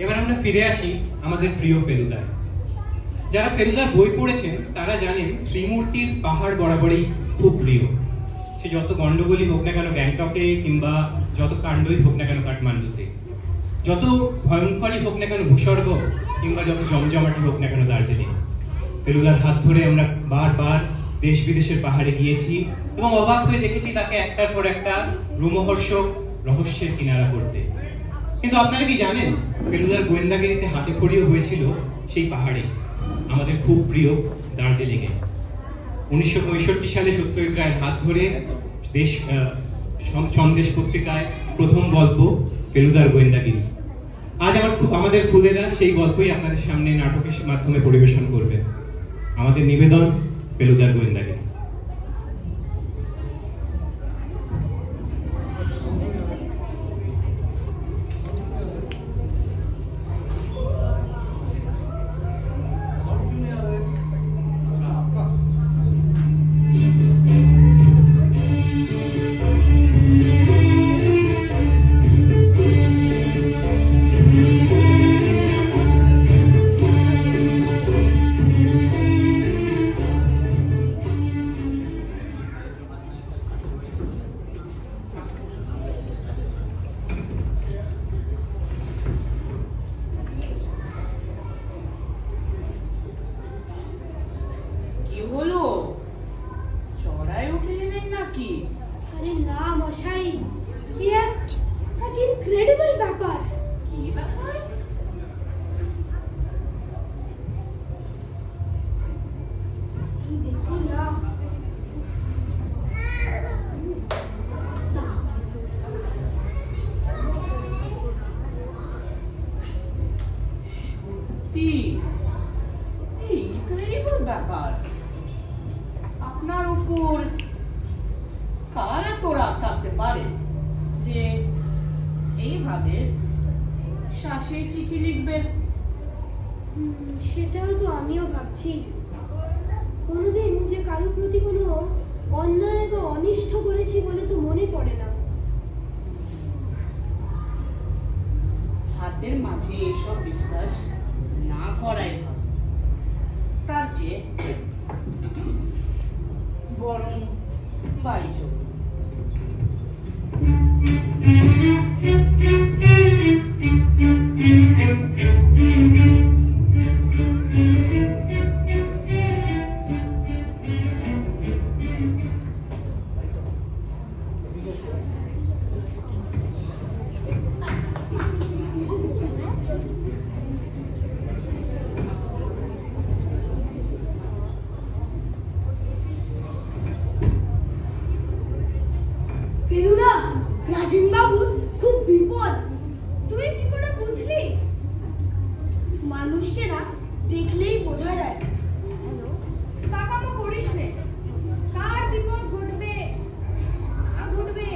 এবার আমরা ফিরে আসি আমাদের প্রিয় ফেলুদায়। যারা ফেলুদার বই পড়েছেন তারা জানেন ত্রিমূর্তির পাহাড় বরাবরই খুব প্রিয়। সে যত গন্ডগোলই হোক না কেন গ্যাংটকে, কিংবা যত কাণ্ডই হোক না কেন কাঠমান্ডুতে, যত ভয়ঙ্করই হোক না কেন ভূস্বর্গ, কিংবা যত জমজমাটি হোক না কেন দার্জিলিং, ফেলুদার হাত ধরে আমরা বারবার দেশ বিদেশের পাহাড়ে গিয়েছি এবং অবাক হয়ে দেখেছি তাকে একটার পর একটা রোমহর্ষক রহস্যের কিনারা করতে। কিন্তু আপনারা কি জানেন ফেলুদার গোয়েন্দাগিরিতে হাতে খড়িও হয়েছিল সেই পাহাড়ে, আমাদের খুব প্রিয় দার্জিলিং এ। 1965 সালে সত্যজিৎ রায়ের হাত ধরে দেশ সন্দেশ পত্রিকায় প্রথম গল্প ফেলুদার গোয়েন্দাগিরি। আজ আমাদের খুদেরা সেই গল্পই আপনাদের সামনে নাটকের মাধ্যমে পরিবেশন করবে। আমাদের নিবেদন ফেলুদার গোয়েন্দাগিরি। আপনার উপর কারা তোরা থাকতে পারে যে এইভাবে শ্বাসে চিঠি লিখবে? সেটাও তো আমিও ভাবছি। কোনোদিন যে কারোর প্রতি কোনো অন্যায় বা অনিষ্ট করেছি বলে তো মনে পড়ে না। হাতের মাঝে এসব বিশ্বাস না করাই ভালো। তার চেয়ে বরং বাড়ি চলুন। মানুষকে না দেখলেই বোঝা যায়। পাকামো করিস নে, কার বিপদ ঘটবে না ঘটবে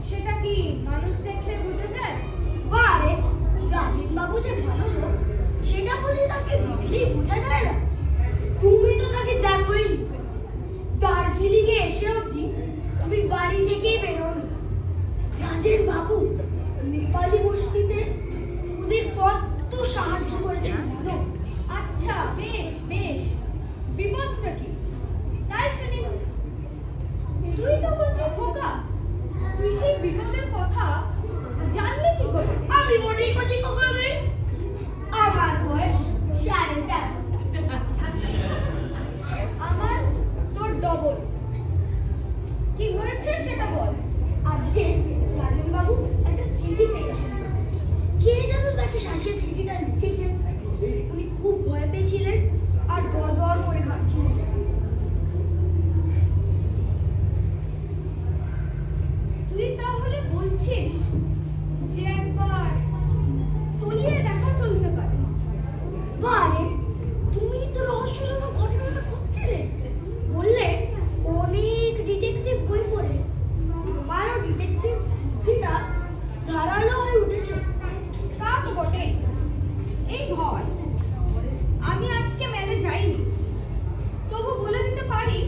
সেটা কি মানুষ দেখলে বোঝা যায়? বারে রাজীব বাবু যে ভালো লোক সেটা বলে তাকে দেখলেই বোঝা যায় না? তুমি তো তাকে দেখোই, দার্জিলিং এ এসে অবধি তুমি বাড়ি থেকেই বেরোনি। রাজীব বাবু নেপালি বস্তিতে ওদের কত সাহায্য করেছে। আচ্ছা বেশ বেশ, বিপদটা কি তাই শুনি। তুই তো বলছিস খোকা, তুই সেই বিপদের কথা জানলি কি করে? আমি মোটেই বলছি খোকা নই, আমার বয়স 13.5। আমার তোর ডবল। কি হয়েছে সেটা বল। আজকে রাজন বাবু একটা চিঠি পেয়েছেন, কে যেন তাকে শাসিয়ে চিঠিটা লিখেছেন। উনি খুব ভয় পেয়েছিলেন আর দর দর করে কাঁদছিলেন। তুই তাহলে বলছিস যে একবার তলিয়ে দেখা চলতে পারে? বারে তুমি তো রহস্যজনক ঘটনাটা খুঁজছিলে, বললে অনেক ডিটেকটিভ বই পড়ে তোমারও ডিটেকটিভ বুদ্ধিটা ধারালো হয়ে উঠেছে। তা তো বটে। এই ঘর আমি আজকে মেলে যাইনি, তবু বলে দিতে পারি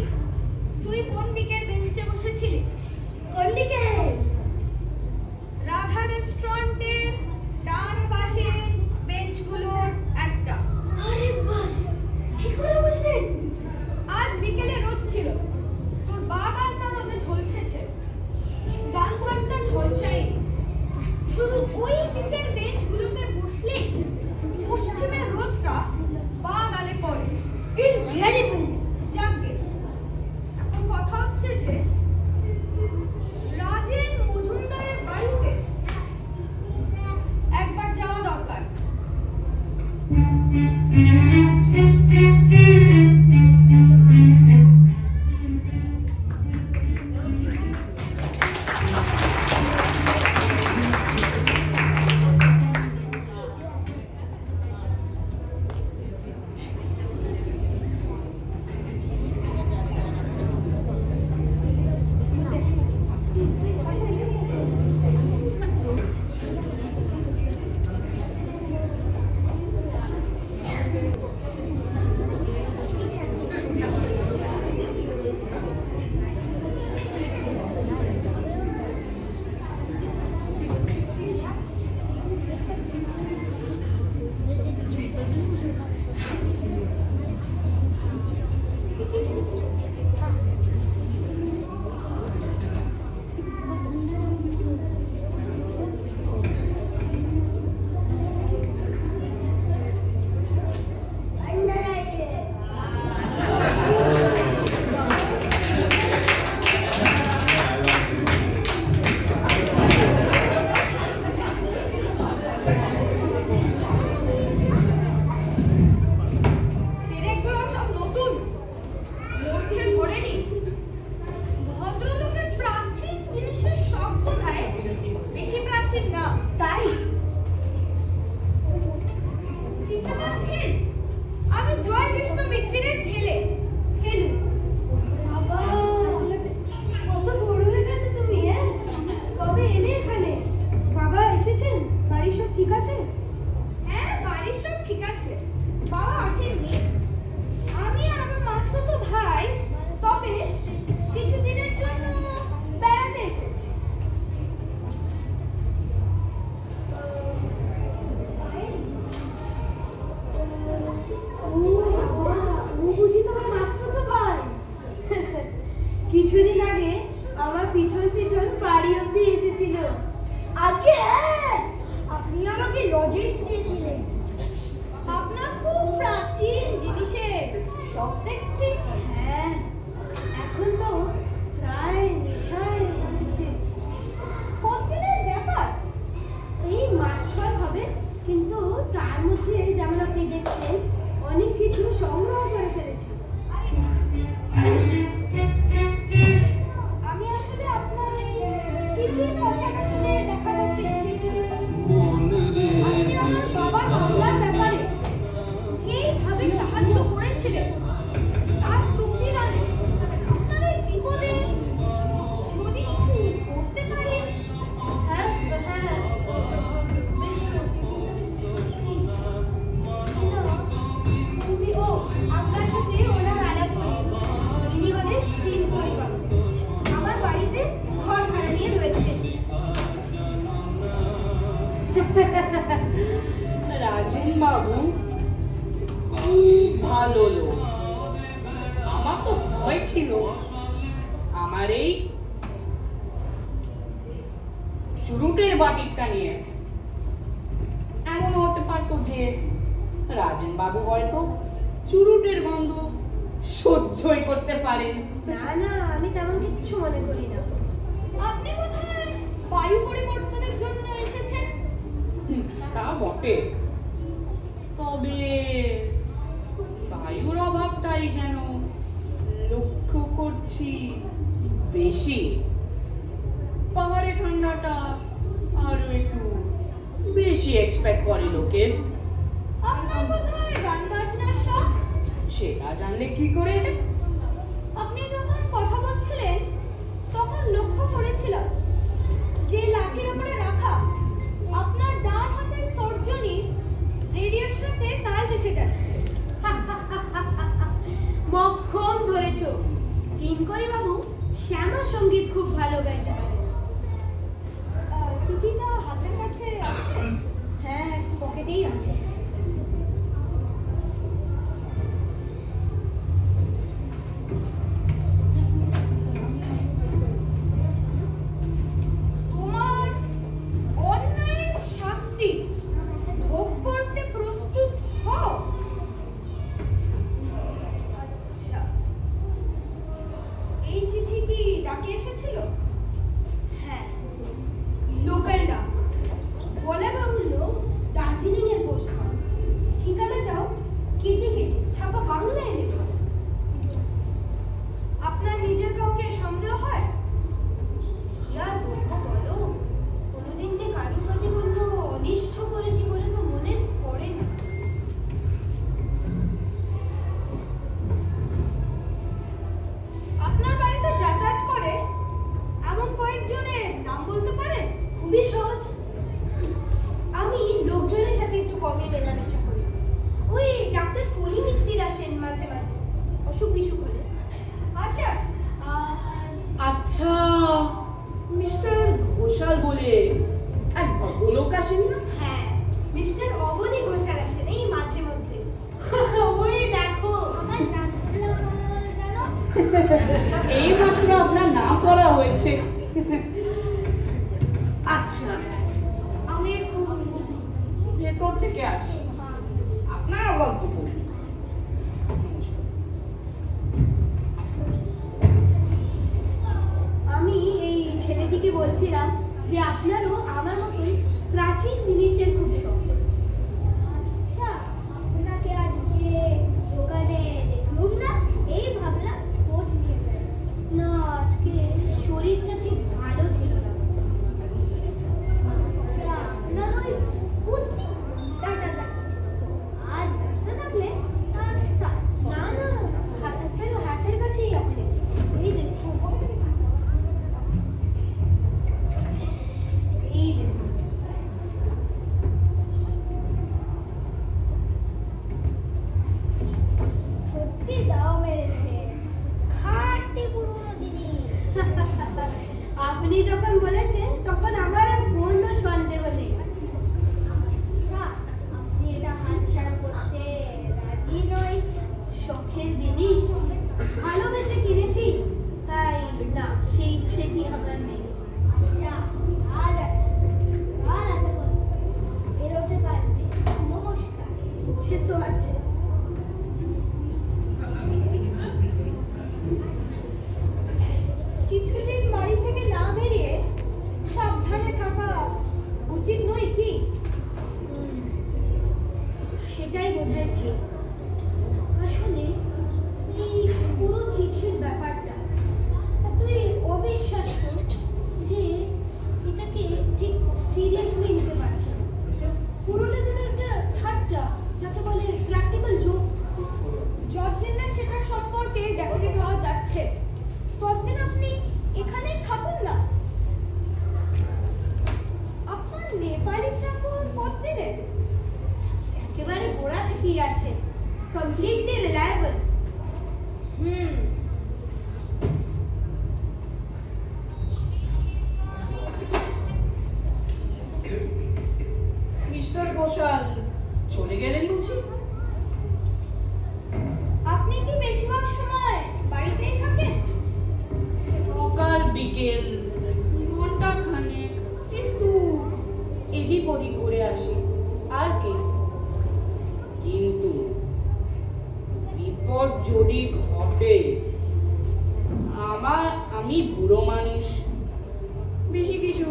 তুই কোন দিকের বেঞ্চে বসেছিলি। কোন দিকে? রাধা রেস্টুরেন্টের ডান দিকের বেঞ্চগুলোতে বসলে পশ্চিমের রোদটা বা গালে পড়ে। ইনক্রেডিবল। যাকে এখন কথা হচ্ছে যে রাজেন মজুমদারের বাড়িতে একবার যাওয়া দরকার। কিছুদিন আগে আমার পিছন পিছন বাড়ি অব্দি এসেছিল। আগে হ্যাঁ, আপনি আমাকে লজেন্স দিয়েছিলেন। আপনার খুব প্রাচীন জিনিসের সব দেখছি। হ্যাঁ, এখন তো প্রায় নেশায় উঠেছে। কতদিনের ব্যাপার? এই মাস 6 হবে, কিন্তু তার মধ্যে যেমন আপনি দেখছেন অনেক কিছু সংগ্রহ করে ফেলেছি। আমি আসলে আপনার এই চিঠির কথাটা শুনে দেখা করতে এসেছি। আপনি আমার বাবার মামলার ব্যাপারে যেভাবে সাহায্য করেছিলেন তার প্রতিদানে আপনার এই বিপদে যদি কিছু করতে পারি। হ্যাঁ হ্যাঁ, বেশ তো। ও আপনার সাথে ওনার আলাপ হয়েছিল। ইনি হলেন তিন পরিবার, আমার বাড়িতে ঘর ভাড়া নিয়ে রয়েছে। রাজেন বাবু খুব ভালো লোক। আমার তো ভয় ছিল আমার এই চুরুটের বাটিকটা নিয়ে এমন হতে পারতো যে রাজেন বাবু হয়তো চুরুটের গন্ধ সহ্যই করতে পারেন। না না, আমি তেমন কিচ্ছু মনে করি না। আপনি বোধহয় বায়ু পরিবর্তনের জন্য এসেছেন। তা বটে, তবে বায়ুর অভাবটাই যেন লক্ষ্য করছি বেশি। পাহাড়ে ঠান্ডাটা আরো একটু বেশি এক্সপেক্ট করে লোকে। আপনার বোধহয় গান বাজনার শখ। সেটা জানলে কি করে? আপনি যখন কথা বলছিলেন তখন লক্ষ্য করেছিলাম যে লাঠির উপরে রাখা আপনার ডান হাতের তর্জনী রেডিওর সাথে তাল বেঁচে যাচ্ছে। মক্ষম ধরেছ। কিঙ্করি বাবু শ্যামা সঙ্গীত খুব ভালো গাইতে পারে। চিঠিটা হাতের কাছে আছে? হ্যাঁ, পকেটেই আছে। তোমার অন্যায়ের শাস্তি মেলামেশা করি। ওই ডাক্তার ফণি মিত্তির আসেন মাঝে মাঝে, অসুখ বিসুখ হলে। আর কে আসে? আচ্ছা, মিস্টার ঘোষাল বলে এক ভদ্রলোক আসেন না? হ্যাঁ, মিস্টার অবনী ঘোষাল আসেন এই মাঝে মধ্যে। ওই দেখো আমার নামটা জানো? এই মাত্র আপনার নাম করা হয়েছে। আচ্ছা, আমি একটু ভেতর থেকে আসি, আপনারা গল্প করুন। আমি এই ছেলেটিকে বলছিলাম যে আপনারও আমার মতোই প্রাচীন জিনিসের খুব শখ। আচ্ছা, আপনাকে আজকে দোকানে দেখলুম না, এই ভাবলাম খোঁজ নিয়ে যাই। না, আজকে শরীরটা ঠিক ভালো ছিল না। আপনার ওই বুদ্ধি ঘন্টাটা দেখাচ্ছিল। আজ ব্যস্ত থাকলে না না, হাতের কাছেই আছে, এই দেখুন। এই দেখুন, সত্যি দাও মেরেছে, খাঁটি পুরনো জিনিস। আপনি যখন বলেছেন তখন আমার আর কোনো সন্দেহ নেই। আচ্ছা, আপনি এটা হাতছাড়া করতে রাজি নয়? শখের জিনিস ভালোবেসে কিনেছি, তাই না, সেই ইচ্ছেটি আমার নেই। আচ্ছা, আজ আছে, আর আশা করি বেরোতে পারবে। নমস্কার। সে তো আছে। কিছুদিন বাড়ি থেকে না বেরিয়ে সাবধানে থাকা উচিত নয় কি? সেটাই বোধহয় ঠিক। আসলে এই পুরো চিঠির ব্যাপারটা এতই অবিশ্বাস্য যে এটাকে ঠিক সিরিয়াসলি নিতে পারছি না। পুরোটা যেন একটা ঠাট্টা, যাকে বলে প্র্যাকটিক্যাল জোক। যতদিন না সেটা সম্পর্কে ডেকোরেট হওয়া যাচ্ছে, ততদিন আপনি এখানেই থাকুন না। আপনার নেপালি চাকর কতদিনে? একেবারে গোড়া থেকেই আছে, কমপ্লিটলি রিলায়েবল। মিস্টার ঘোষাল চলে গেলেন বুঝি? আপনি কি বেশিরভাগ সময় বাড়িতেই থাকেন? সকাল বিকেল ঘন্টা খানেক একটু এদিক ওদিক করে আসি, আর কি। কিন্তু বিপদ যদি ঘটে, আমি বুড়ো মানুষ, বেশি কিছু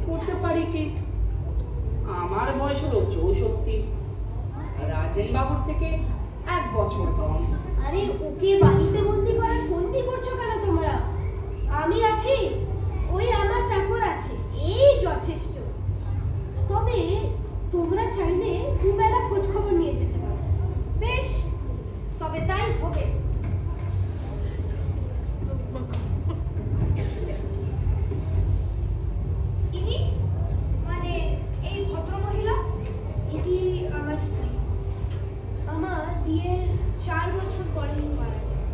করতে পারি কি? আমার বয়স হলো 64, রাজেন বাবুর থেকে 1 বছর কম। আরে ওকে বাড়িতে বন্দি করে ফন্দি করছো কেন তোমরা? আমি আছি, ওই আমার চাকর আছে, এই যথেষ্ট। তবে তোমরা চাইলে দুবেলা খোঁজ খবর নিয়ে যেতে পারো। বেশ, তবে তাই হবে। ইনি মানে এই ভদ্রমহিলা? এটি আমার স্ত্রী। আমার বিয়ের 4 বছর পরেই মারা যায়।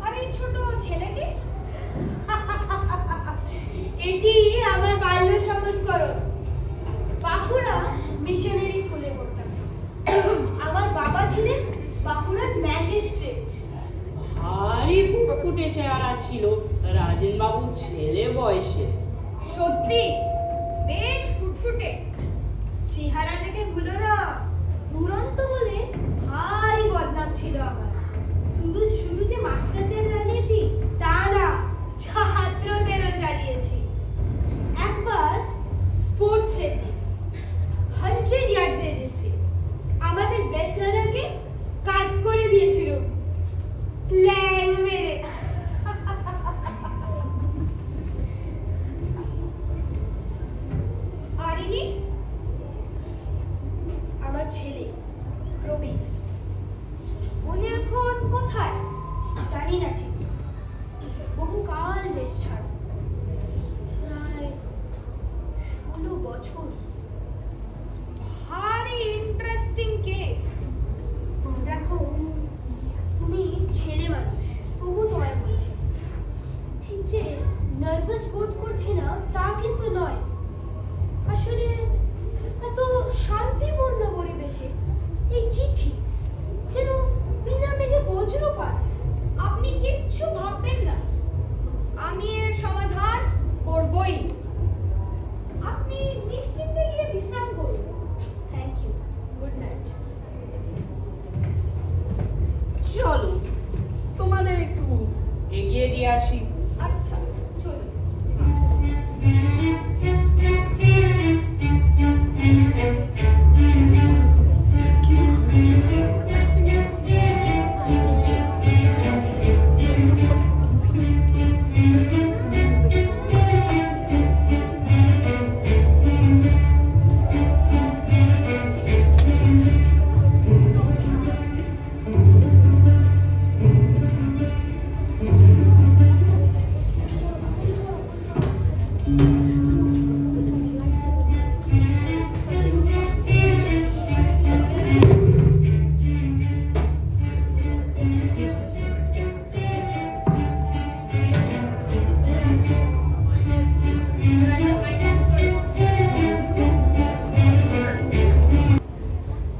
আর এই ছোট ছেলেটি? এটি আমার বাল্য সংস্করণ। বাঁকুড়া মিশনারি স্কুলে পড়তাম। আমার বাবা ছিলেন বাঁকুড়ার ম্যাজিস্ট্রেট। ভারী ফুটফুটে চেহারা ছিল রাজেন বাবুর ছেলে বয়সে। সত্যি বেশ ফুটফুটে। চেহারা দেখে ভুলো না, দুরন্ত বলে ভারী বদনাম ছিল আমার। শুধু শুধু যে মাস্টারদের জ্বালিয়েছি তা না, ছাত্রদেরও জ্বালিয়েছি। একবার স্পোর্টসের দিন 100 ইয়ার্ডসের রেসে আমাদের বেস্ট রানারকে কাজ করে দিয়েছিল ল্যাং মেরে। আর ইনি? আমার ছেলে প্রবীর। উনি এখন কোথায়? জানি না ঠিক, বহুকাল দেশ ছাড়া, প্রায় 16 বছর। ভারী শান্তিপূর্ণ পরিবেশে এই চিঠি যেন বিনা মেঘে বজ্রপাত। আপনি কিচ্ছু ভাববেন না, আমি এর সমাধান করবই। আপনি নিশ্চিন্তে গিয়ে বিশ্রাম করুন। Thank you, good night. চলো তোমাদের একটু এগিয়ে দিয়ে আসি। আচ্ছা চলুন।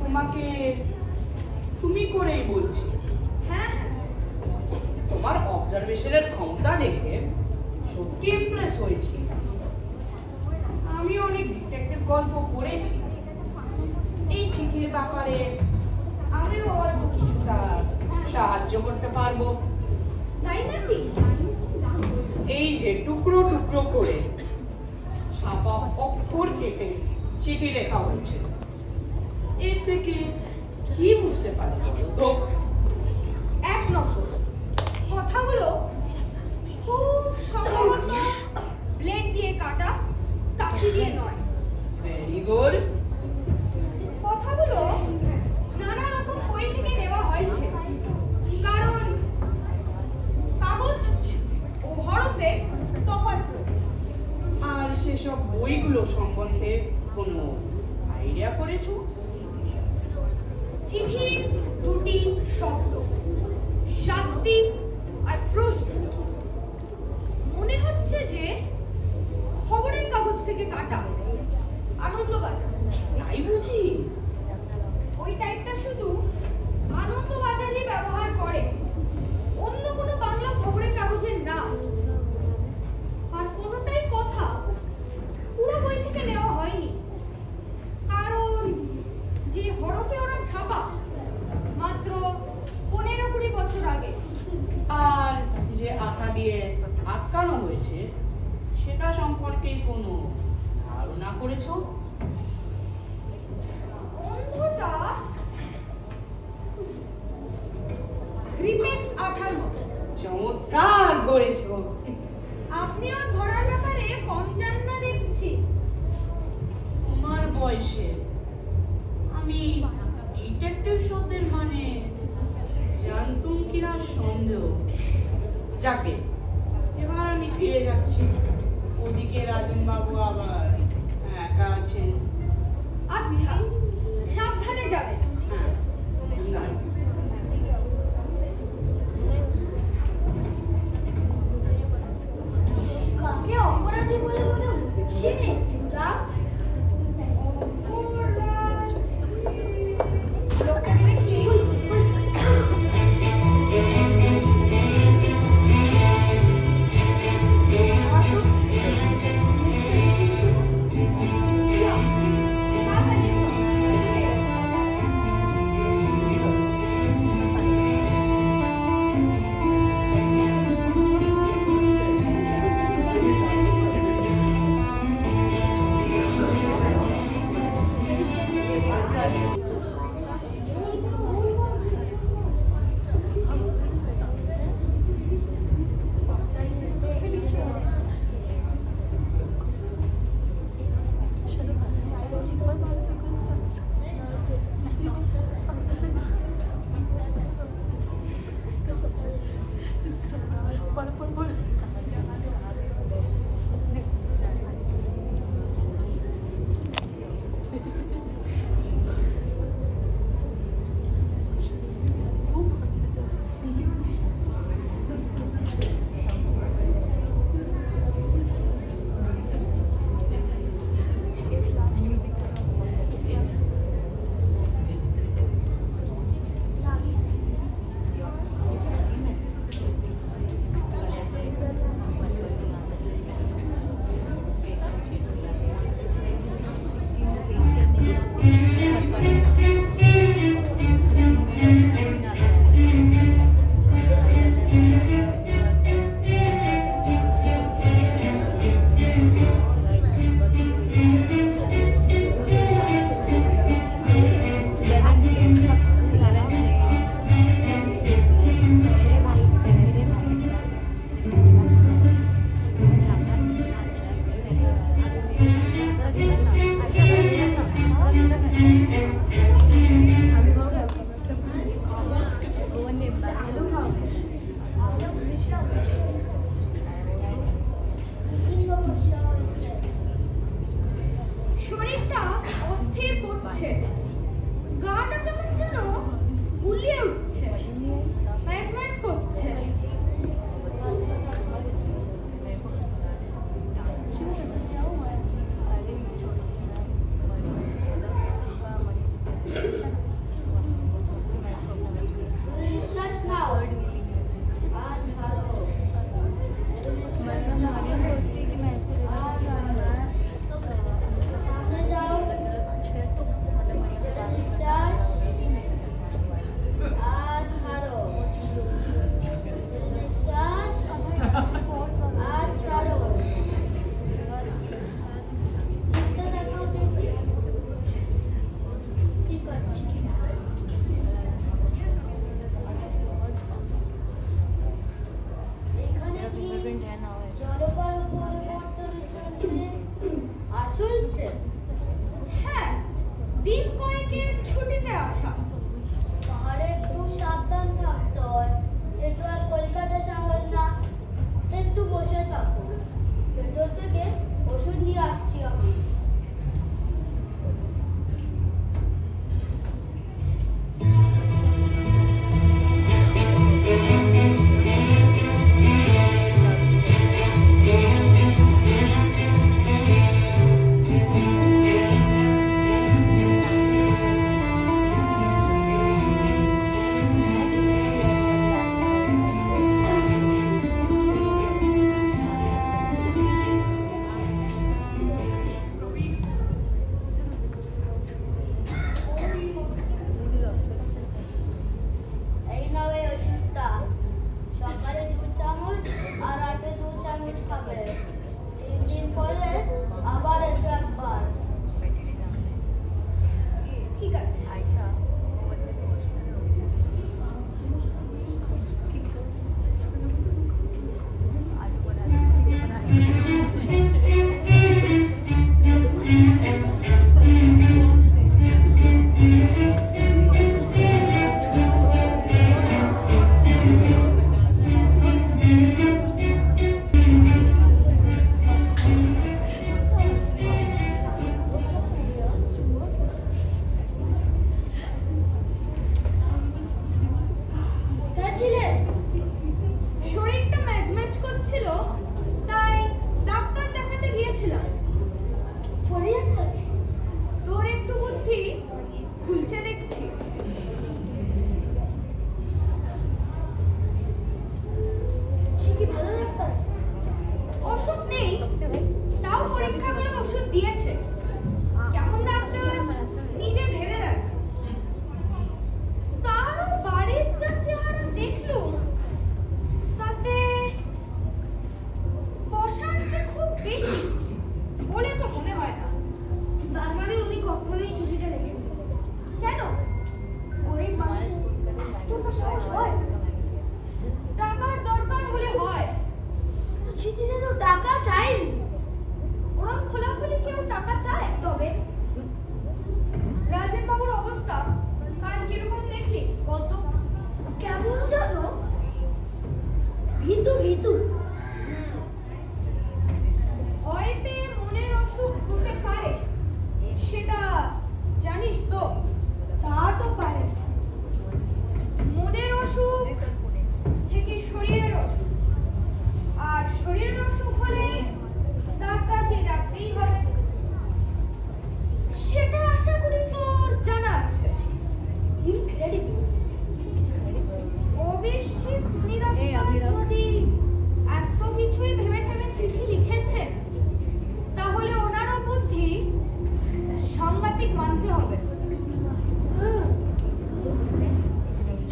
তোমাকে তুমি করেই বলছি। হ্যাঁ তোমার অবজারভেশনের ক্ষমতা দেখে সত্যি ইমপ্রেস হয়েছি। আমি অনেক ডিটেকটিভ গল্প পড়েছি, এই চিঠির ব্যাপারে আমিও অল্প কিছুটা সাহায্য করতে পারবো। তাই নাকি? এই যে টুকরো টুকরো করে ছাপা অক্ষর কেটে চিঠি লেখা হয়েছে, এর থেকে কি বুঝতে পারি তো? এক নম্বর, কথাগুলো খুব সম্ভবত ব্লেড দিয়ে কাটা, কাঁচি দিয়ে নয়। Very good. কথাগুলো নানা রকম বই থেকে নেওয়া হয়েছে, কারণ কাগজ ও হরফে তফাৎ রয়েছে। আর সেসব বইগুলো সম্বন্ধে কোনো আইডিয়া করেছো? চিঠির দুটি শব্দ, শাস্তি আর প্রস্তুত। মনে হচ্ছে যে খবরের কাগজ থেকে কাটা, আনন্দবাজার। তাই বুঝি? ওই টাইপটা শুধু আনন্দবাজারই ব্যবহার করে, অন্য কোনো বাংলা খবরের কাগজের না। আর কোনোটাই কথা পুরো বই থেকে নেওয়া হয়নি, কারণ যে হরফে ওরা ছাপা মাত্র 15-20 বছর আগে। আর যে আঠা দিয়ে আটকানো হয়েছে সেটা সম্পর্কে কোনো ধারণা করেছো? গন্ধটা গ্রিপেক্স আঠার মতো। চমৎকার করেছো। আপনি ওর ধরার ব্যাপারে কম জান না দেখছি। তোমার বয়সে আমি ডিটেকটিভ শব্দের মানে জানতুম কিনা সন্দেহ। যাকে এবার আমি ফিরে যাচ্ছি, ওদিকে রাজন বাবু আবার একা আছেন। আচ্ছা, সাবধানে যাবেন। হ্যাঁ, না। কাকে অপরাধী বলে মনে হচ্ছে? জুদা? লোকটাকে দেখলি? চল, বাজারে চল, খিদে পেয়ে গেছে। শরীরটা অস্থির করছে, গাটা কেমন যেন গুলিয়ে উঠছে, ম্যাচ ম্যাচ করছে। নিঃশ্বাস নাও, আর ছাড়ো। সামনে যাও। নিঃশ্বাস, আর ছাড়ো। নিঃশ্বাস, আর ছাড়ো। চিত্ত দেখাও দেখি। ঠিক আছে। এখানে কি জলবায়ু পরিবর্তনের জন্য আসছে? হ্যাঁ, দিন কয়েকের ছুটিতে আসা। পাহাড়ে একটু সাবধান থাকতে হয়, যেহেতু আর কলকাতা শহর না। একটু বসে থাকো, ভেতর থেকে ওষুধ নিয়ে আসছি আমি। এই নাও এই ওষুধটা। সকালে 2 চামচ আর রাতে 2 চামচ খাবে। 3 দিন পরে আবার এসো একবার। ঠিক আছে। শরীরটা ম্যাজম্যাজ করছিল, তাই ডাক্তার দেখাতে গিয়েছিলাম। তোর একটু বুদ্ধি খুলছে দেখছি। সে কি ভালো ডাক্তার? ওষুধ নেই, তাও পরীক্ষা করে ওষুধ দিয়েছে। কেমন ডাক্তার নিজে ভেবে দেখ। তারও বাড়ির যা চেহারা দেখলো, তাতে বসার যে খুব বেশি বলে তো মনে হয় না। তার মানে উনি কখনোই চিঠিটা লেখেন? কেন? গরিব মানুষ তোর কাছে হয়, টাকার দরকার হলে হয়। তো চিঠিতে তো টাকা চাইনি। ওরম খোলাখুলি কেউ টাকা চায়? তবে রাজেন বাবুর অবস্থা কাল কিরকম দেখলি বলতো? কেমন জানো, ভীতু ভীতু। ভয় পেয়ে মনের অসুখ হতে পারে, সেটা জানিস তো? তা তো পারে। মনের অসুখ থেকে শরীরের অসুখ, আর শরীরের অসুখ হলে ডাক্তারকে ডাকতেই হবে। সেটা আশা করি তোর জানা আছে। ইনক্রেডিবল। অবশ্যই যদি এত কিছুই ভেবে ভেবে চিঠি লিখেছেন, তাহলে ওনারও বুদ্ধি সাংঘাতিক মানতে হবে।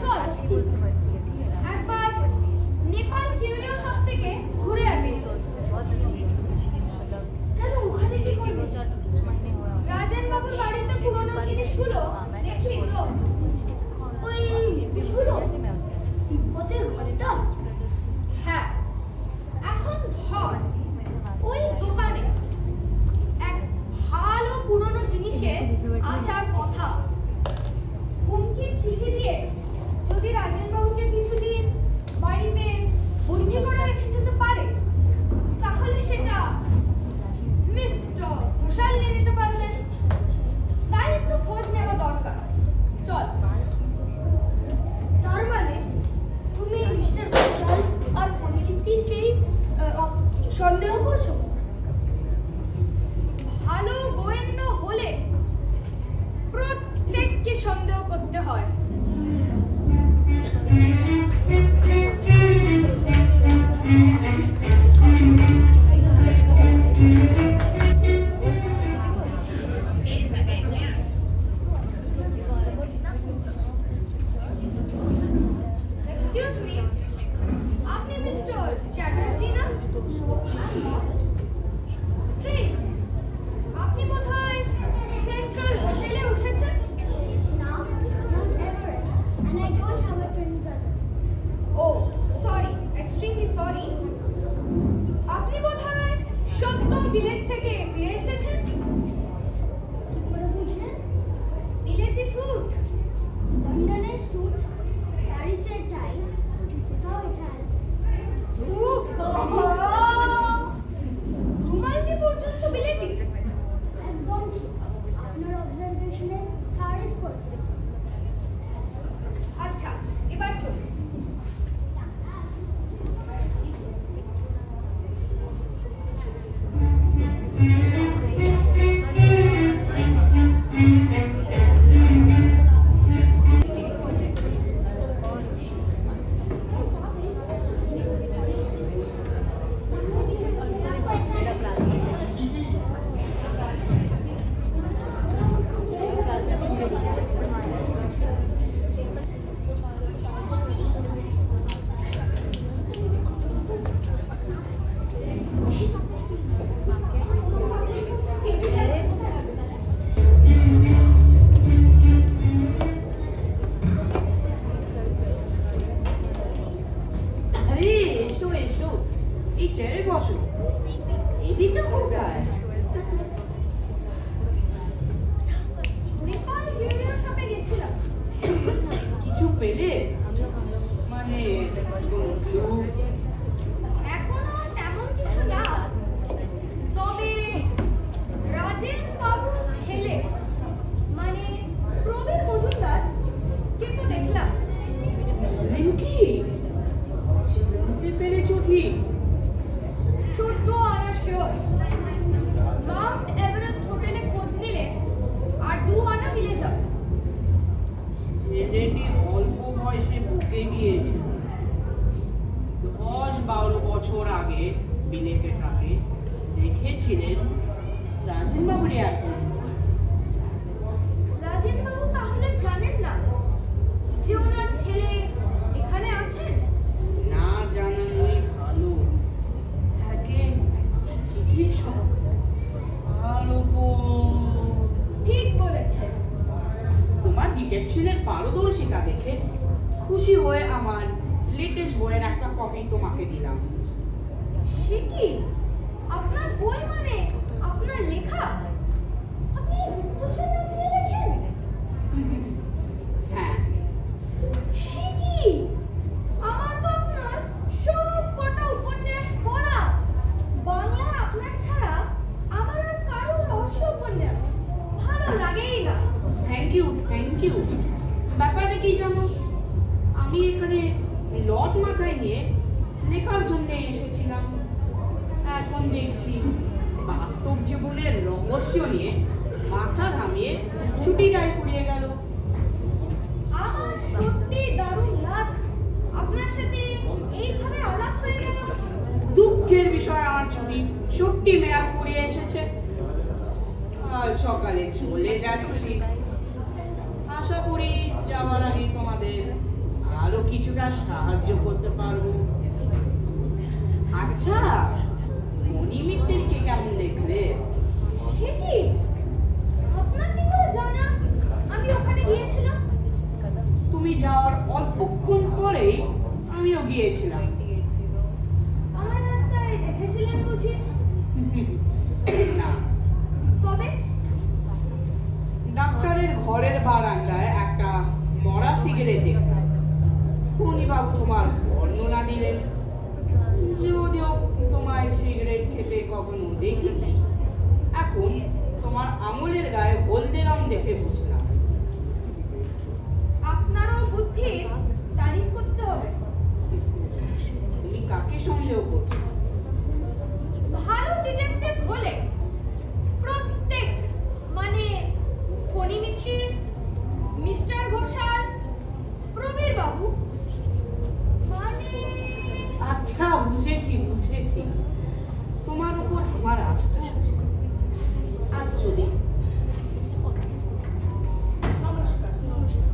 চল একবার নেপাল কিউরিও শপ থেকে ঘুরে আসি। কেন, ওখানে কি করবে? রাজেন বাবুর বাড়িতে পুরনো জিনিসগুলো দেখলি তো? ওই জিনিসগুলো তিব্বতের ঘরেটা? হ্যাঁ, এখন ধর ওই দোকানে এক ভালো পুরনো জিনিসের আসার কথা। হুমকির চিঠি দিয়ে যদি রাজেন বাবুকে কিছুদিন বাড়িতে বন্দি করে রেখে যেতে পারে, তাহলে সেটা মিস্টার ঘোষাল নিয়ে নিতে পারবেন। বছর আগে বিলেতে তাকে দেখেছিলেন রাজেনবাবুর এক বন্ধু। রাজেনবাবু তাহলে জানেন না যে ওনার ছেলে এখানে আছেন? না জানানোই ভালো। থাকে চিকিৎসক আর ঠিক বলেছেন। তোমার ডিটেকশনের পারদর্শিতা দেখে খুশি হয়ে আমার লেটেস্ট বইয়ের একটা কপি তোমাকে দিলাম। সে কি? আপনার বই মানে আপনার লেখা? আপনি গুপ্তচর নাম দিয়ে লেখেন? হ্যাঁ। সে কি? আমার তো আপনার সব কটা উপন্যাস পড়া। বাংলায় আপনার ছাড়া আমার আর কারো রহস্য উপন্যাস ভালো লাগেই না। Thank you, thank you. ব্যাপারটা কি জানো, আমি এখানে লট মাথায় নিয়ে লেখার জন্য এসেছিলাম। এখন দেখছি বাস্তব জীবনের রহস্য নিয়ে মাথা ঘামিয়ে ছুটিটাই ফুরিয়ে গেল। আমার সত্যি দারুণ লাগ আপনার সাথে এইভাবে আলাপ হয়ে গেল। দুঃখের বিষয় আমার ছুটি সত্যি মেয়াদ ফুরিয়ে এসেছে। আজ সকালে চলে যাচ্ছি। আশা করি যাওয়ার আগে তোমাদের আরো কিছুটা সাহায্য করতে পারবো। আচ্ছা, মণিমিত্তিরকে কেমন দেখলে? সে কি? আপনার কি করে জানা আমি ওখানে গিয়েছিলাম? তুমি যাওয়ার অল্পক্ষণ পরেই আমিও গিয়েছিলাম। আমার রাস্তায় দেখেছিলেন বুঝি? না, তবে ডাক্তারের ঘরের বারান্দায় একটা মরা সিগারেট দেখলাম। ফণিবাবু তোমার বর্ণনা দিলেন, যদিও তোমায় সিগারেট খেতে কখনো দেখিনি। এখন তোমার আঙুলের গায়ে হলদে রং দেখে বুঝলাম। আপনারও বুদ্ধির তারিফ করতে হবে। তুমি কাকে সন্দেহ করছো? ভালো ডিটেকটিভ হলে প্রত্যেক মানে ফণি মিত্তির, মিস্টার ঘোষাল, প্রবীর বাবু মানে আচ্ছা, বুঝেছি বুঝেছি। তোমার উপর আমার আস্থা আছে। আজ চলি। নমস্কার। নমস্কার।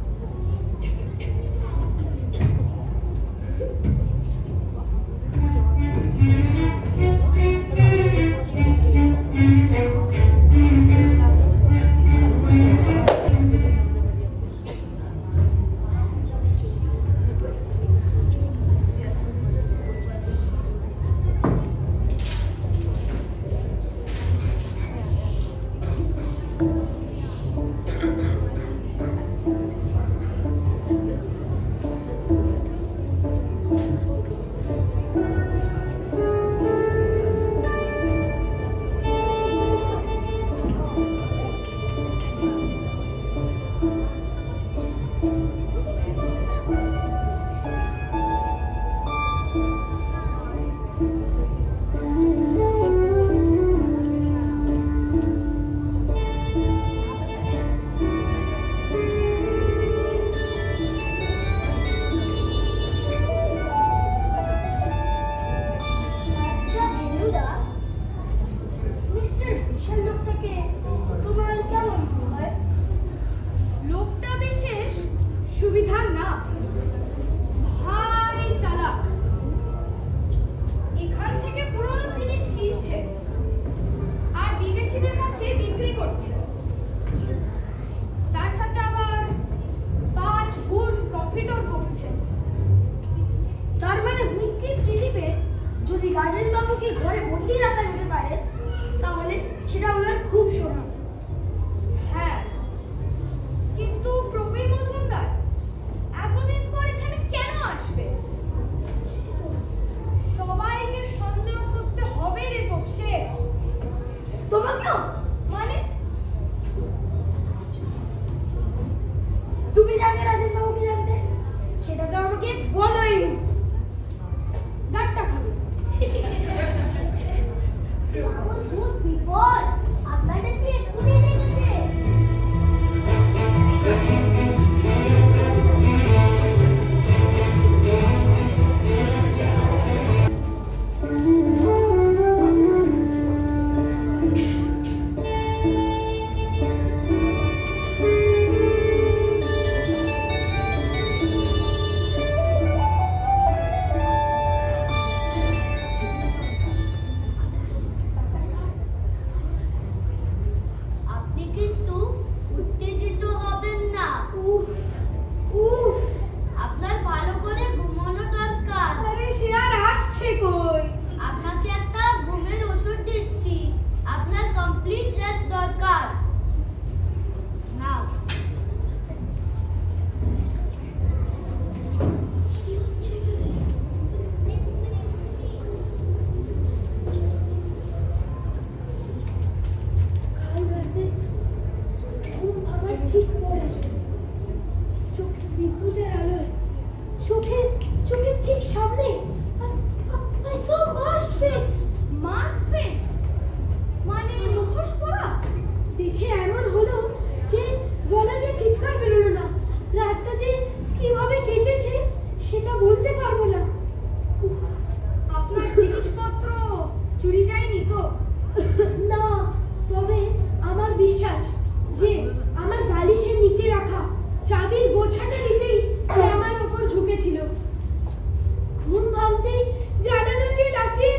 আচ্ছা বেলুদা, মিস্টার ঘোষাল লোকটাকে তোমার কেমন মনে হয়? লোকটা বিশেষ সুবিধার না, ভারী চালাক। এখান থেকে পুরনো জিনিস কিনছে আর বিদেশিদের কাছে বিক্রি করছে। তার সাথে আবার 5 গুণ প্রফিটও করছে। তার মানে হুমকির চিঠি পেয়ে যদি গাজেন বাবুকে ঘরে বন্দি রাখা যেতে পারে তাহলে সেটা ওনার খুব শোনা। হ্যাঁ, কিন্তু প্রবীর মজুমদার এতদিন পর এখানে কেন আসবে? সবাইকে সন্দেহ করতে হবে রে তোপসে। তোমাকেও? মানে তুমি জানে রাজেন বাবুকে জানতে? সেটা তো আমাকে বলোই। গাট্টা খাবে। বিপদ আপনাদের কি এক্ষুনি দেখেছে? ঠিক পড়ে চোখে বিদ্যুতের আলোয় চোখের ঠিক সামনে I saw masked face. Mask face মানে মুখোশ পরা? দেখে এমন হলো যে গলা দিয়ে চিৎকার বেরোলো না। রাতটা যে কিভাবে কেটেছে সেটা বলতে পারবো না। আপনার জিনিসপত্র চুরি যায়নি তো? না, তবে আমার বিশ্বাস যে আমার বালিশের নিচে রাখা চাবির গোছাটা নিতেই সে আমার উপর ঝুঁকেছিল। ঘুম ভাঙতেই জানালা দিয়ে লাফিয়ে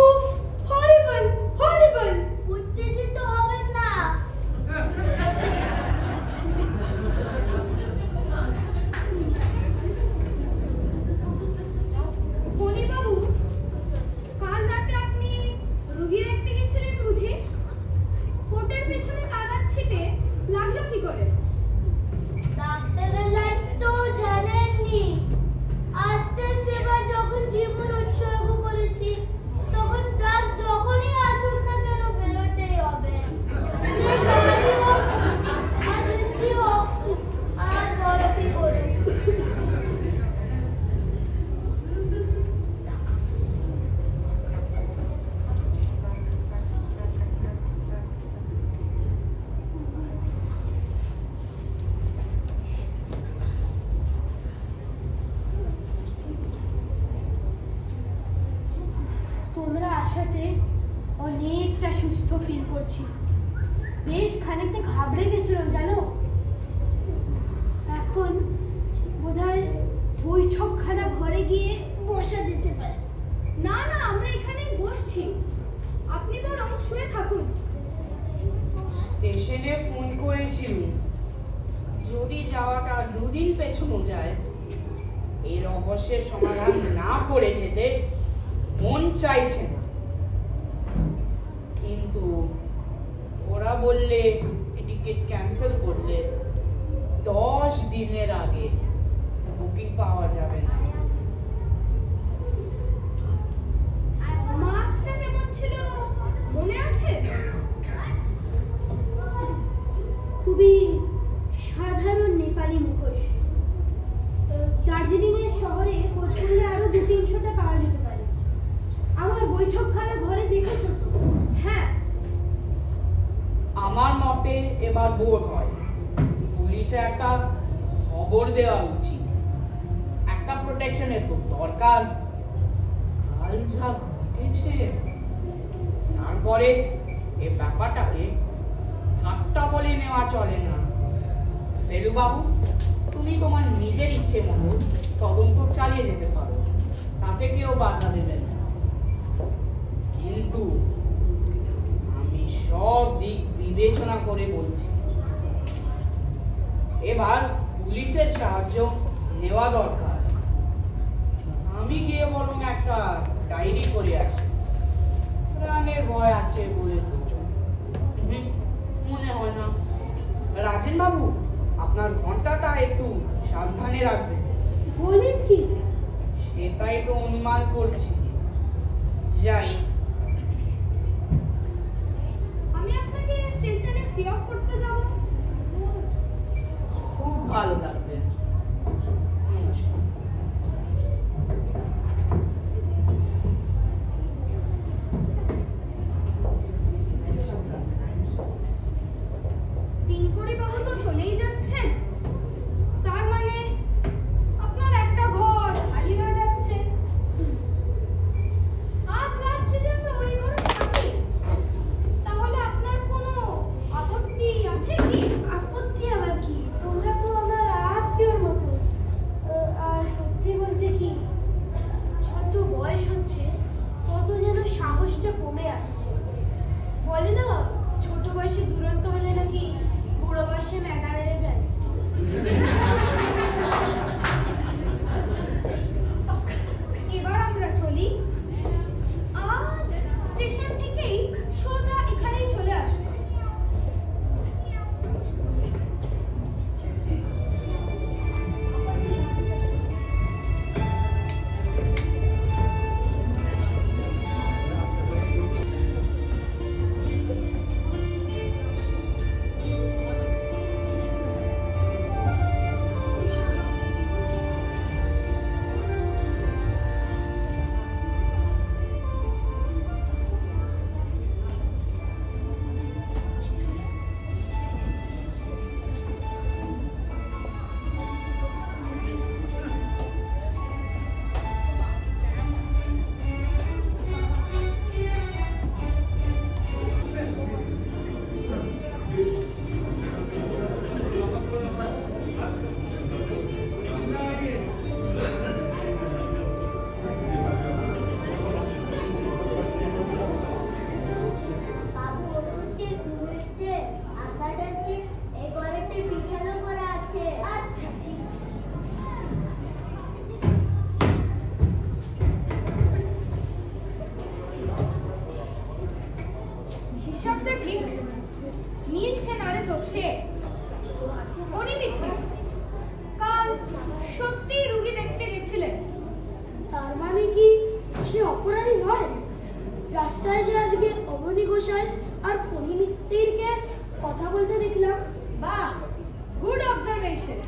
উফ, হরিবল হরিবল। উত্তেজিত হবেন না। ফণীবাবু, কাল রাতে আপনি রুগী দেখতে গেছিলেন বুঝি? কোটের পেছনে কাদার ছিটে লাগলো কি করে? ডাক্তারের লাইফ তো জানেননি। আত্মের সেবা যখন জীবন উৎসর্গ করেছি তখন কাজ যখনই আসুক না কেন বেরোতেই হবে। সে গাড়ি হোক আর বৃষ্টি হোক আর বরফই করুক। তোমরা আসাতে অনেকটা সুস্থ ফিল করছি। বেশ খানিকটা ঘাবড়ে গেছিলাম জানো। এখন বোধহয় বৈঠকখানা ঘরে গিয়ে বসা যেতে পারে। না না, আমরা এখানেই বসছি, আপনি বরং শুয়ে থাকুন। স্টেশনে ফোন করেছিল, যদি যাওয়াটা দুদিন পেছনো যায়, এই রহস্যের সমাধান না করে যেতে মন চাইছে না। কিন্তু ওরা বললে টিকিট ক্যান্সেল করলে 10 দিনের আগে বুকিং পাওয়া যাবে না। মাস্কটা কেমন ছিল মনে আছে? খুবই সাধারণ নেপালি মুখোশ। দার্জিলিং এর শহরে খোঁজ করলে আরো 2-300টা পাওয়া যেতে পারে। আমার বৈঠকখানা ঘরে দেখেছো তো? হ্যাঁ। আমার মতে এবার বোধ হয় পুলিশে একটা খবর দেওয়া উচিত। একটা প্রোটেকশনের তো দরকার। কাল যা ঘটেছে, তারপরে এ ব্যাপারটাকে ঠাট্টা বলে নেওয়া চলে না। ফেলুবাবু, তুমি তোমার নিজের ইচ্ছে মতো তদন্ত চালিয়ে যেতে পারো, তাতে কেউ বাধা দেবে না। কিন্তু আমি সব দিক বিবেচনা করে বলছি, এবার পুলিশের সাহায্য নেওয়া দরকার। আমি গিয়ে বরং একটা ডায়েরি করে আসি। প্রাণের ভয় আছে বলে তো মনে হয় না। রাজেন বাবু, আপনার ঘন্টাটা একটু সাবধানে রাখবেন। বলেন কি? সেটাই তো অনুমান করছি। যাই। আমি আপনাকে স্টেশনে সি অফ করতে যাব। খুব ভালো লাগবে। নমস্কার। তিনকড়ি বাবু তো চলেই যাচ্ছেন, তার মানে আপনার একটা ঘর খালি হয়ে যাচ্ছে। আজ রাত যদি আমরা ওই ঘরে থাকি, তাহলে আপনার কোনো আপত্তি আছে কি? অনিমিত্তিক কাল সত্যি রুগী দেখতে গেছিলেন। তার মানে কি সে অপরাধী নয়? রাস্তায় যে আজকে অবনী ঘোষাল আর ফণী মিত্তিরকে কথা বলতে দেখলাম। বাহ, গুড অবজারভেশন।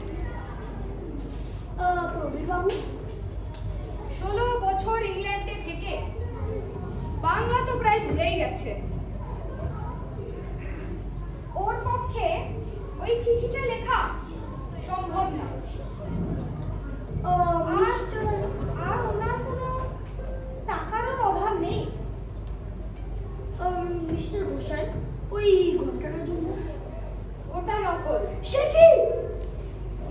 প্রবীর বাবু, 16 বছর ইংল্যান্ডে থেকে বাংলা তো প্রায় ভুলেই গেছে। ওর পক্ষে ওই চিঠিটা লেখা সম্ভব না। আর ওনার কোনো টাকারও অভাব নেই। মিস্টার ঘোষাল ওই ঘটনার জন্য ওটা নকল। সে কি?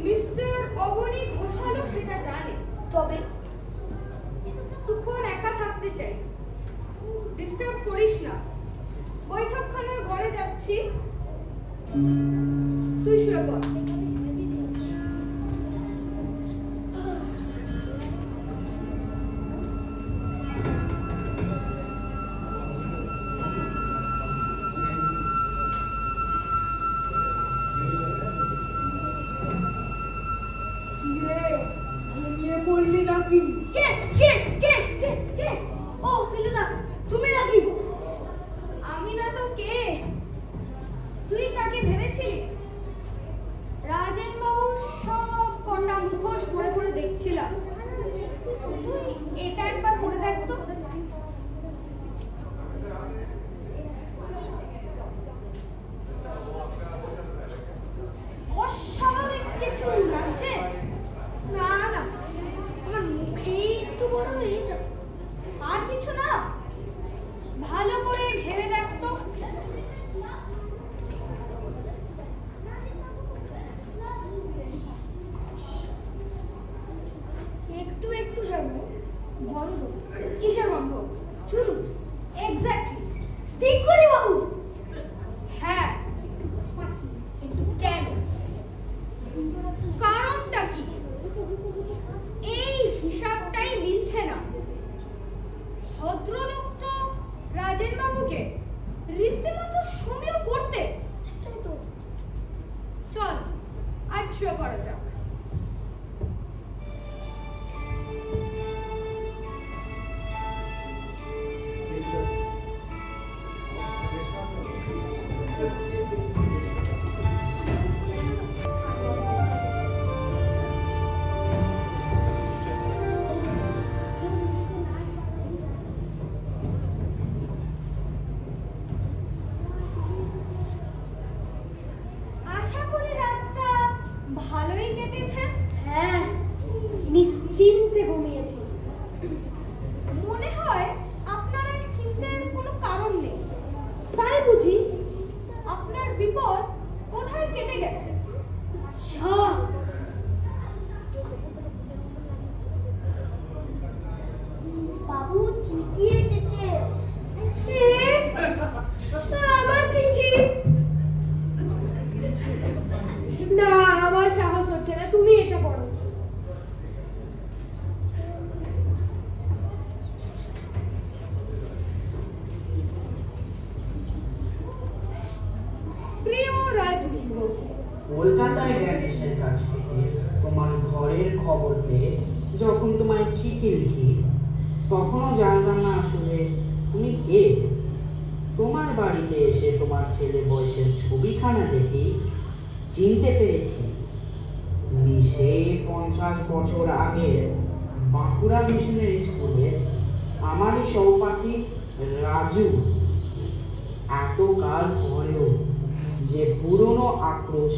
মিস্টার অবনী ঘোষালও সেটা জানে। তবে তুখন একা থাকতে চাই, ডিস্টার্ব করিস না। বৈঠকখানার ঘরে যাচ্ছি, তুই শুয়ে পড়। ঘুমিয়ে পড়লি নাকি? কে কে কে কে কে? ও ফেলুদা, তুমি নাকি? আমি না তো কে? তুই কাকে ভেবেছিলি? রাজেন বাবুর সব কটা মুখোশ পরে পরে দেখছিলাম। তুই এটা একবার পড়ে দেখ তো। অস্বাভাবিক কিছু লাগছে? না না, আমার মুখেই একটু বড় হয়েছে। আর কিছু না? ভালো করে ভেবে দেখ তো। একটু একটু জানো গন্ধ। কিসের গন্ধ? চুরুট। এক্স্যাক্টলি। ঠিক করি বাবু। হ্যাঁ, কিন্তু কেন? কারণটা কি? এই হিসাবটাই মিলছে না। ভদ্রলোক তো রাজেন বাবুকে রীতিমতো সমীহ করতে। চল আজ শুয়ে পড়া যাক। আশা করি রাতটা ভালোই কেটেছে। হ্যাঁ, নিশ্চিন্তে ঘুমিয়েছি। মনে হয় আপনার আর চিন্তার কোনো কারণ নেই। তাই বুঝি? আপনার বিপদ কোথায় কেটে গেছে? শখ। বাবু চিঠি এসেছে। আমার চিঠি? না, আমার সাহস হচ্ছে না। তুমি এটা পড়ো। প্রিয় রাজবীর, কলকাতায় গ্যানেশের কাছ থেকে তোমার ঘরের খবর পেয়ে যখন তোমায় চিঠি লিখি, তখনও জানতাম না আসলে তুমি কে। তোমার বাড়িতে এসে তোমার ছেলে বয়সের ছবিখানা দেখি চিনতে পেরেছি। তুমি সেই 50 বছর আগে বাঁকুড়া মিশনের স্কুলে আমারই সহপাঠী রাজু। এতকাল পরেও যে পুরনো আক্রোশ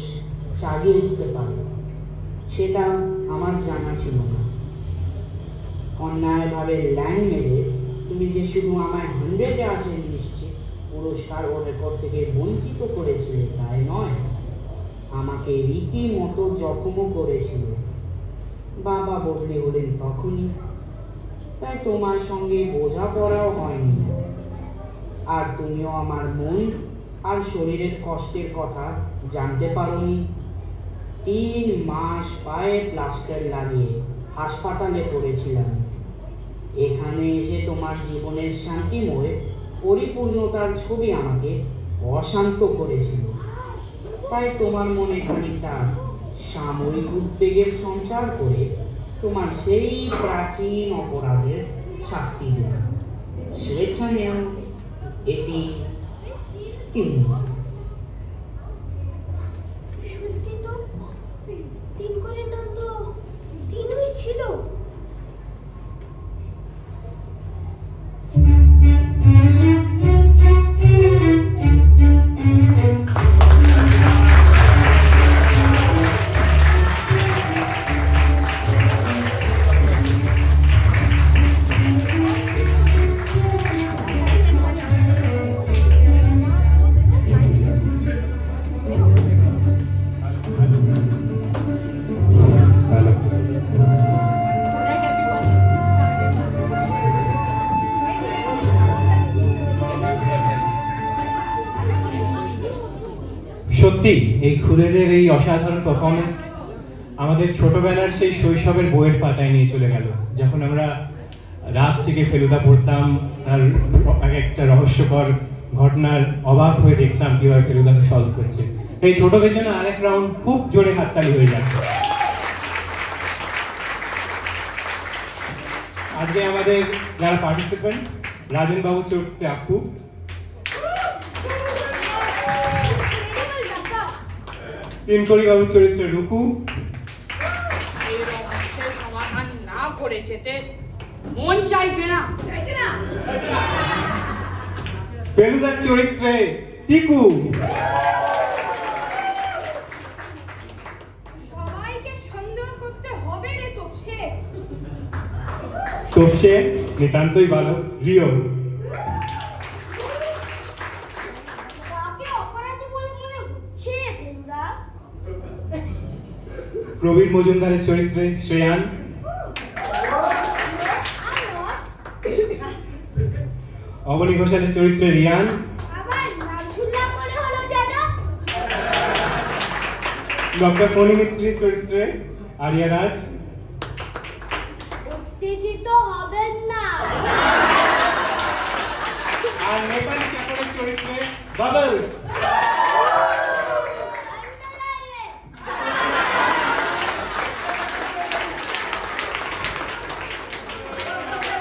জাগিয়ে উঠতে পারে সেটা আমার জানা ছিল না। অন্যায়ভাবে ল্যাং মেরে তুমি যে শুধু আমায় 100 ইয়ার্সের নিশ্চিত পুরস্কার ও রেকর্ড থেকে বঞ্চিত করেছিলে তাই নয়, আমাকে রীতিমতো জখমও করেছিলে। বাবা বদলে হলেন তখনই, তাই তোমার সঙ্গে বোঝাপড়াও হয়নি। আর তুমিও আমার মন আর শরীরের কষ্টের কথা জানতে পারোনি। 3 মাস পায়ে প্লাস্টার লাগিয়ে হাসপাতালে পড়েছিলাম। এখানে এসে তোমার জীবনের শান্তিময় পরিপূর্ণতার ছবি আমাকে অশান্ত করেছিল। তাই তোমার মনে খানিকটা সাময়িক উদ্বেগের সঞ্চার করে তোমার সেই প্রাচীন অপরাধের শাস্তি দেবে। স্বেচ্ছা নেও, এটি 3 সত্যি তো, তিনকরের নাম তো তিনই ছিল। সত্যি এই খুদেদের এই অসাধারণ পারফরমেন্স আমাদের ছোটবেলার সেই শৈশবের বইয়ের পাতায় নিয়ে চলে গেল, যখন আমরা রাত জেগে ফেলুদা পড়তাম আর এক একটা রহস্যকর ঘটনার অবাক হয়ে দেখতাম কিভাবে ফেলুদাকে সলভ করছে। এই ছোটদের জন্য আরেক রাউন্ড খুব জোরে হাততালি হয়ে যাচ্ছে। আজকে আমাদের যারা পার্টিসিপেন্ট, রাজেন বাবু চরিত্রে আপু, তিনকড়ি বাবুর চরিত্রে রুকু, এই রহস্যের সমাধান না করে যেতে মন চাইছে না। ফেলুদার চরিত্রে টিকু, সবাইকে সন্দেহ করতে হবে রে তোপসে। তোপসে নিতান্তই ভালো রিও, কাকে অপরাধী বলে মনে হচ্ছে ফেলুদা? প্রবীর মজুমদারের চরিত্রে শ্রেয়ান, অবনী ঘোষালের চরিত্রে রিয়ান, আবার নাম শুনলাম মনে হলো যেন। ডক্টর মণি মিত্রের চরিত্রে আরিয়া রাজ, উত্তেজিত হবেন না। আর নেপালি চাকরের চরিত্রে বাবল।